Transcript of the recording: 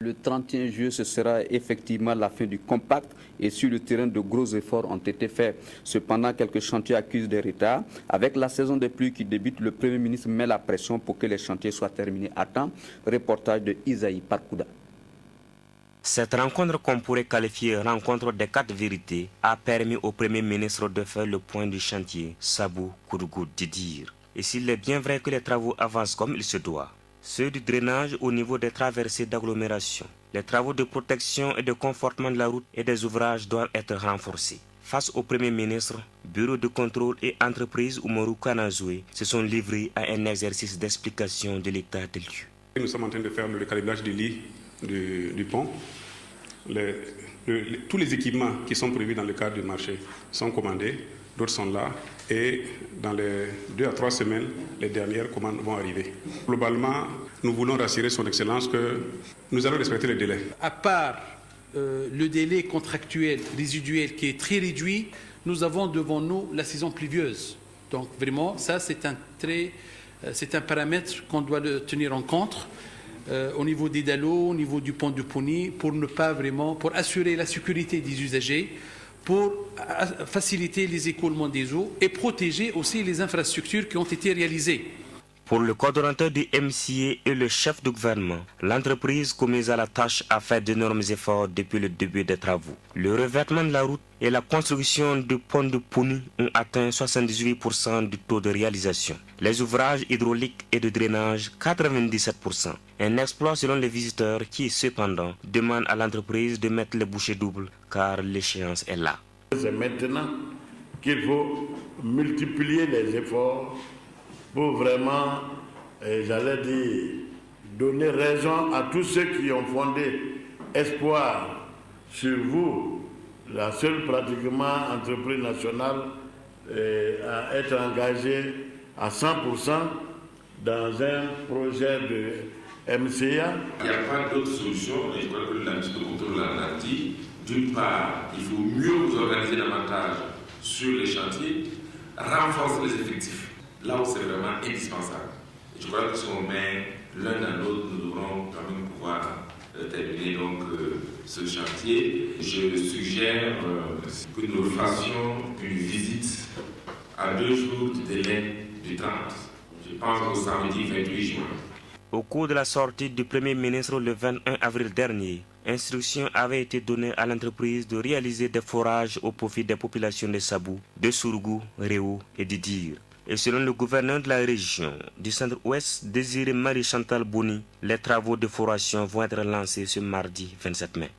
Le 31 juillet, ce sera effectivement la fin du compact et sur le terrain, de gros efforts ont été faits. Cependant, quelques chantiers accusent des retards. Avec la saison des pluies qui débute, le Premier ministre met la pression pour que les chantiers soient terminés à temps. Reportage de Isaïe Parkouda. Cette rencontre qu'on pourrait qualifier rencontre des 4 vérités a permis au Premier ministre de faire le point du chantier Sabou Kourgou Didir. Et s'il est bien vrai que les travaux avancent comme il se doit, ceux du drainage au niveau des traversées d'agglomération, les travaux de protection et de confortement de la route et des ouvrages doivent être renforcés. Face au Premier ministre, Bureau de contrôle et entreprise Oumarou Kanazoué se sont livrés à un exercice d'explication de l'état des lieux. Nous sommes en train de faire le calibrage du lit du pont. Tous les équipements qui sont prévus dans le cadre du marché sont commandés, d'autres sont là et dans les 2 à 3 semaines, les dernières commandes vont arriver. Globalement, nous voulons rassurer son Excellence que nous allons respecter les délais. À part le délai contractuel résiduel qui est très réduit, nous avons devant nous la saison pluvieuse. Donc vraiment, ça c'est un paramètre qu'on doit tenir en compte. Au niveau des dallots, au niveau du pont de Pouni, pour assurer la sécurité des usagers, pour faciliter les écoulements des eaux et protéger aussi les infrastructures qui ont été réalisées. Pour le coordonnateur du MCA et le chef du gouvernement, l'entreprise commise à la tâche a fait d'énormes efforts depuis le début des travaux. Le revêtement de la route et la construction du pont de Pouni ont atteint 78% du taux de réalisation. Les ouvrages hydrauliques et de drainage, 97%. Un exploit selon les visiteurs qui, cependant, demande à l'entreprise de mettre les bouchées doubles car l'échéance est là. C'est maintenant qu'il faut multiplier les efforts pour vraiment, j'allais dire, donner raison à tous ceux qui ont fondé espoir sur vous, la seule pratiquement entreprise nationale à être engagée à 100% dans un projet de MCA. Il n'y a pas d'autre solution, et je crois que le ministre de contrôle l'a dit. D'une part, il faut mieux vous organiser davantage sur les chantiers, renforcer les effectifs. Là où c'est vraiment indispensable. Et je crois que si on met l'un dans l'autre, nous devrons quand même pouvoir terminer donc, ce chantier. Je suggère que nous fassions une visite à 2 jours du délai du 30. Je pense au samedi 28 juin. Au cours de la sortie du Premier ministre le 21 avril dernier, instruction avait été donnée à l'entreprise de réaliser des forages au profit des populations de Sabou, de Sourgou, Réo et Didir. Et selon le gouverneur de la région du centre-ouest, Désiré Marie-Chantal Boni, les travaux de foration vont être lancés ce mardi 27 mai.